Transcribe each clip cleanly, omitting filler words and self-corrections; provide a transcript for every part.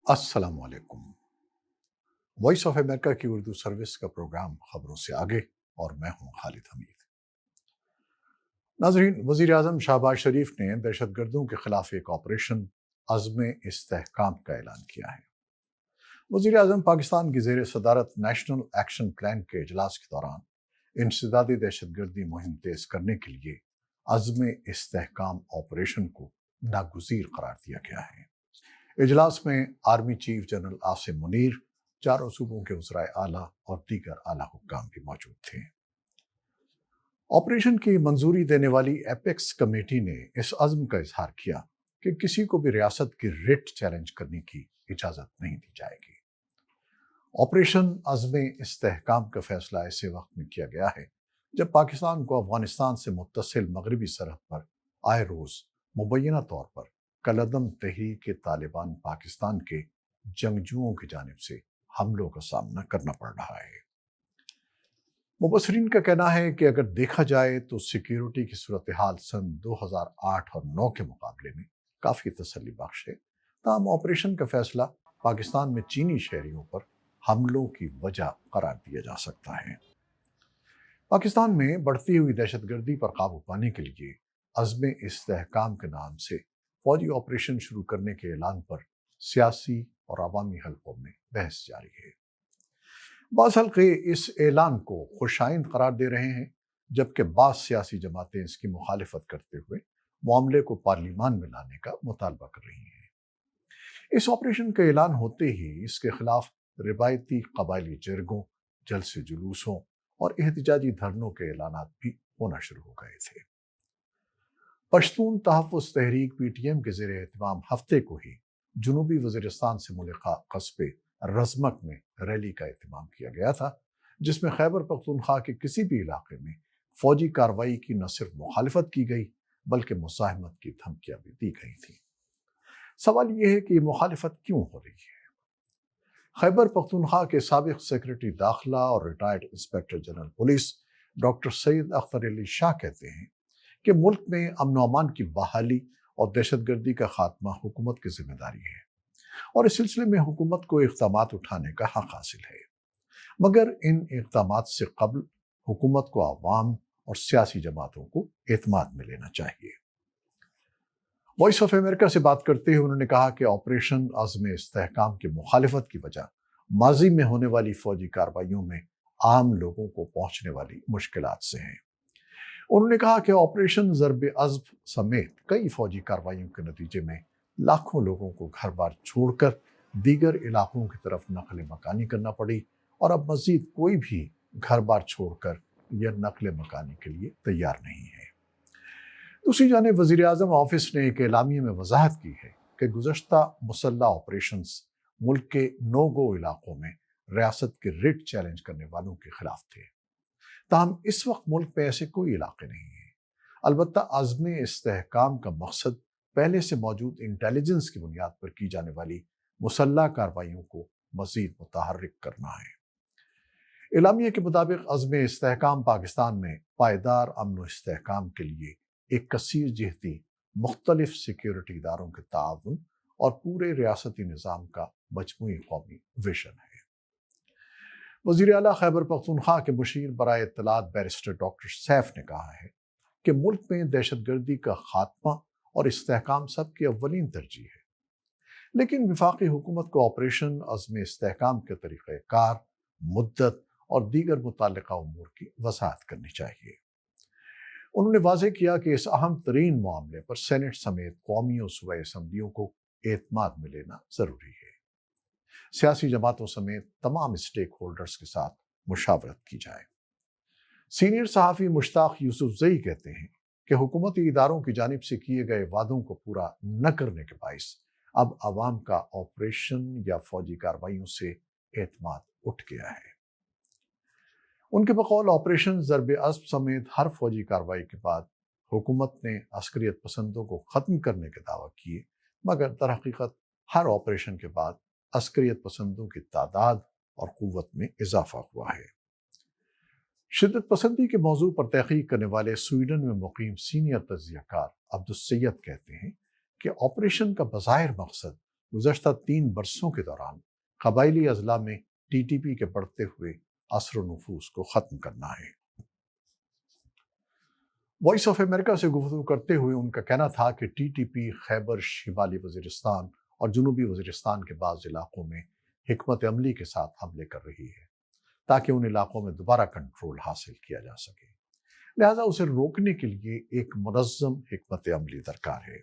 السلام علیکم۔ Voice of America کی اردو سروس کا پروگرام خبروں سے آگے، اور میں ہوں خالد حمید۔ ناظرین، وزیر اعظم شہباز شریف نے دہشت گردوں کے خلاف ایک آپریشن عزم استحکام کا اعلان کیا ہے۔ وزیر اعظم پاکستان کی زیر صدارت نیشنل ایکشن پلان کے اجلاس کے دوران انسدادی دہشت گردی مہم تیز کرنے کے لیے عزم استحکام آپریشن کو ناگزیر قرار دیا گیا ہے۔ اجلاس میں army chief general Asim Munir, چاروں صوبوں کے وزرائے اعلیٰ اور دیگر اعلیٰ حکام بھی موجود تھے۔ آپریشن کی منظوری دینے والی ایپیکس کمیٹی نے اس عزم کا اظہار کیا کہ کسی کو بھی ریاست کی رٹ چیلنج کرنے کی اجازت نہیں دی جائے گی۔ آپریشن عزم استحکام کا فیصلہ ایسے وقت میں کیا گیا ہے جب پاکستان کو افغانستان سے متصل مغربی سرحد پر آئے روز مبینہ طور پر کالعدم تحریک طالبان پاکستان کے جنگجوؤں کی جانب سے حملوں کا سامنا کرنا پڑ رہا ہے۔ مبصرین کا کہنا ہے کہ اگر دیکھا جائے تو سیکیورٹی کی صورتحال سن 2008 اور 9 کے مقابلے میں کافی تسلی بخش ہے، تاہم آپریشن کا فیصلہ پاکستان میں چینی شہریوں پر حملوں کی وجہ قرار دیا جا سکتا ہے۔ پاکستان میں بڑھتی ہوئی دہشت گردی پر قابو پانے کے لیے عزم استحکام کے نام سے فوجی آپریشن شروع کرنے کے اعلان پر سیاسی اور عوامی حلقوں میں بحث جاری ہے۔ بعض حلقے اس اعلان کو خوشائند قرار دے رہے ہیں، جبکہ بعض سیاسی جماعتیں اس کی مخالفت کرتے ہوئے معاملے کو پارلیمان میں لانے کا مطالبہ کر رہی ہیں۔ اس آپریشن کا اعلان ہوتے ہی اس کے خلاف روایتی قبائلی جرگوں، جلسے جلوسوں اور احتجاجی دھرنوں کے اعلانات بھی ہونا شروع ہو گئے تھے۔ پشتون تحفظ تحریک پی ٹی ایم کے زیر اہتمام ہفتے کو ہی جنوبی وزیرستان سے ملحقہ قصبے رزمک میں ریلی کا اہتمام کیا گیا تھا، جس میں خیبر پختونخوا کے کسی بھی علاقے میں فوجی کارروائی کی نہ صرف مخالفت کی گئی بلکہ مزاحمت کی دھمکیاں بھی دی گئی تھیں۔ سوال یہ ہے کہ یہ مخالفت کیوں ہو رہی ہے؟ خیبر پختونخوا کے سابق سیکرٹری داخلہ اور retired inspector general police doctor Syed Akhtar Ali Shah کہتے ہیں کہ ملک میں امن و امان کی بحالی اور دہشت گردی کا خاتمہ حکومت کی ذمہ داری ہے، اور اس سلسلے میں حکومت کو اقدامات اٹھانے کا حق حاصل ہے، مگر ان اقدامات سے قبل حکومت کو عوام اور سیاسی جماعتوں کو اعتماد میں لینا چاہیے۔ وائس آف امریکہ سے بات کرتے ہوئے انہوں نے کہا کہ آپریشن عزم استحکام کی مخالفت کی وجہ ماضی میں ہونے والی فوجی کارروائیوں میں عام لوگوں کو پہنچنے والی مشکلات سے ہیں۔ انہوں نے کہا کہ آپریشن ضرب عضب سمیت کئی فوجی کارروائیوں کے نتیجے میں لاکھوں لوگوں کو گھر بار چھوڑ کر دیگر علاقوں کی طرف نقل مکانی کرنا پڑی، اور اب مزید کوئی بھی گھر بار چھوڑ کر یہ نقل مکانی کے لیے تیار نہیں ہے۔ دوسری جانب وزیر اعظم آفس نے ایک اعلامیے میں وضاحت کی ہے کہ گزشتہ مسلح آپریشنز ملک کے نو گو علاقوں میں ریاست کے رٹ چیلنج کرنے والوں کے خلاف تھے، تاہم اس وقت ملک میں ایسے کوئی علاقے نہیں ہیں۔ البتہ عزم استحکام کا مقصد پہلے سے موجود انٹیلیجنس کی بنیاد پر کی جانے والی مسلح کارروائیوں کو مزید متحرک کرنا ہے۔ اعلامیہ کے مطابق عزم استحکام پاکستان میں پائیدار امن و استحکام کے لیے ایک کثیر جہتی مختلف سیکیورٹی اداروں کے تعاون اور پورے ریاستی نظام کا مجموعی قومی ویژن ہے۔ وزیر اعلیٰ خیبر پختونخوا کے مشیر برائے اطلاعات بیرسٹر ڈاکٹر سیف نے کہا ہے کہ ملک میں دہشت گردی کا خاتمہ اور استحکام سب کی اولین ترجیح ہے، لیکن وفاقی حکومت کو آپریشن عزم استحکام کے طریقہ کار، مدت اور دیگر متعلقہ امور کی وضاحت کرنی چاہیے۔ انہوں نے واضح کیا کہ اس اہم ترین معاملے پر سینٹ سمیت قومی اور صوبائی اسمبلیوں کو اعتماد میں لینا ضروری ہے۔ سیاسی جماعتوں سمیت تمام اسٹیک ہولڈرز کے ساتھ مشاورت کی جائے۔ سینئر صحافی مشتاق یوسف زئی کہتے ہیں کہ حکومتی اداروں کی جانب سے کیے گئے وعدوں کو پورا نہ کرنے کے باعث اب عوام کا آپریشن یا فوجی کارروائیوں سے اعتماد اٹھ گیا ہے۔ ان کے بقول آپریشن ضرب عضب سمیت ہر فوجی کارروائی کے بعد حکومت نے عسکریت پسندوں کو ختم کرنے کے دعویٰ کیے، مگر در حقیقت ہر آپریشن کے بعد عسکریت پسندوں کی تعداد اور قوت میں اضافہ ہوا ہے۔ شدت پسندی کے موضوع پر تحقیق کرنے والے سویڈن میں مقیم سینئر تجزیہ کار عبدالسید کہتے ہیں کہ آپریشن کا بظاہر مقصد گزشتہ 3 برسوں کے دوران قبائلی اضلاع میں ٹی ٹی پی کے بڑھتے ہوئے اثر و نفوذ کو ختم کرنا ہے۔ وائس آف امریکہ سے گفتگو کرتے ہوئے ان کا کہنا تھا کہ ٹی ٹی پی خیبر شمالی وزیرستان اور جنوبی وزیرستان کے بعض علاقوں میں حکمت عملی کے ساتھ حملے کر رہی ہے تاکہ ان علاقوں میں دوبارہ کنٹرول حاصل کیا جا سکے، لہذا اسے روکنے کے لیے ایک منظم حکمت عملی درکار ہے۔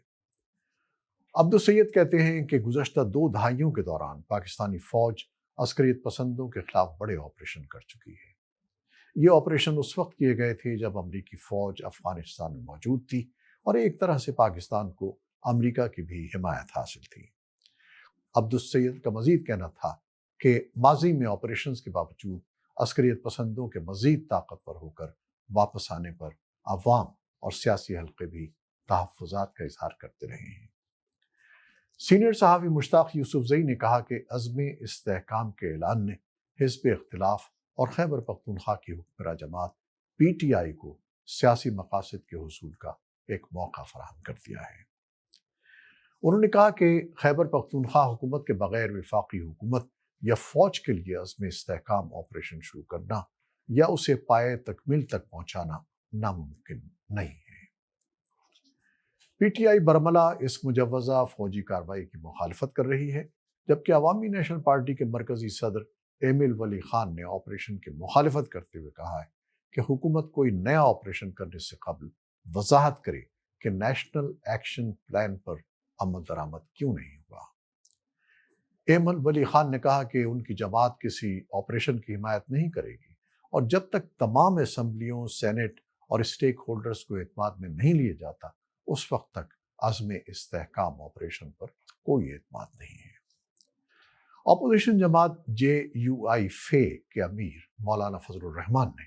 عبدالسید کہتے ہیں کہ گزشتہ 2 دہائیوں کے دوران پاکستانی فوج عسکریت پسندوں کے خلاف بڑے آپریشن کر چکی ہے۔ یہ آپریشن اس وقت کیے گئے تھے جب امریکی فوج افغانستان میں موجود تھی اور ایک طرح سے پاکستان کو امریکہ کی بھی حمایت حاصل تھی۔ عبدالسید کا مزید کہنا تھا کہ ماضی میں آپریشنز کے باوجود عسکریت پسندوں کے مزید طاقتور ہو کر واپس آنے پر عوام اور سیاسی حلقے بھی تحفظات کا اظہار کرتے رہے ہیں۔ سینئر صحافی مشتاق یوسفزئی نے کہا کہ عزم استحکام کے اعلان نے حزب اختلاف اور خیبر پختونخوا کی حکمراں جماعت پی ٹی آئی کو سیاسی مقاصد کے حصول کا ایک موقع فراہم کر دیا ہے۔ انہوں نے کہا کہ خیبر پختونخوا حکومت کے بغیر وفاقی حکومت یا فوج کے لیے عزم استحکام آپریشن شروع کرنا یا اسے پائے تکمیل تک پہنچانا ناممکن نہیں ہے۔ پی ٹی آئی برملا اس مجوزہ فوجی کارروائی کی مخالفت کر رہی ہے، جبکہ عوامی نیشنل پارٹی کے مرکزی صدر ایمل ولی خان نے آپریشن کی مخالفت کرتے ہوئے کہا ہے کہ حکومت کوئی نیا آپریشن کرنے سے قبل وضاحت کرے کہ نیشنل ایکشن پلان پر عمل درآمد کیوں نہیں ہوا۔ ایمل ولی خان نے کہا کہ ان کی جماعت کسی آپریشن کی حمایت نہیں کرے گی اور جب تک تمام اسمبلیوں، سینٹ اور اسٹیک ہولڈرز کو اعتماد میں نہیں لیا جاتا اس وقت تک عزم استحکام آپریشن پر کوئی اعتماد نہیں ہے۔ اپوزیشن جماعت جے یو آئی فے کے امیر مولانا فضل الرحمان نے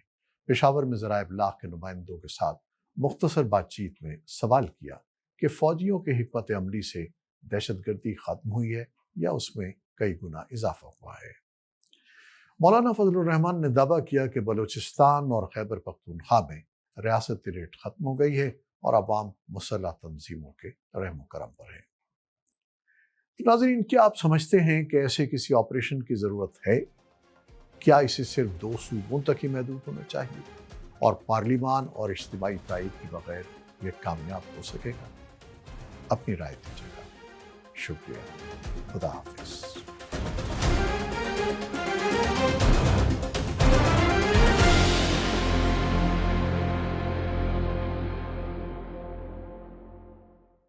پشاور میں ذرائع ابلاغ کے نمائندوں کے ساتھ مختصر بات چیت میں سوال کیا کہ فوجیوں کے حکمت عملی سے دہشت گردی ختم ہوئی ہے یا اس میں کئی گنا اضافہ ہوا ہے۔ مولانا فضل الرحمان نے دعویٰ کیا کہ بلوچستان اور خیبر پختونخوا میں ریاستی ریٹ ختم ہو گئی ہے اور عوام مسلح تنظیموں کے رحم و کرم پر ہے۔ ناظرین، کیا آپ سمجھتے ہیں کہ ایسے کسی آپریشن کی ضرورت ہے؟ کیا اسے صرف 2 صوبوں تک ہی محدود ہونا چاہیے اور پارلیمان اور اجتماعی تائید کے بغیر یہ کامیاب ہو سکے گا؟ اپنی رائے دیجیے گا۔ شکریہ۔ خدا حافظ۔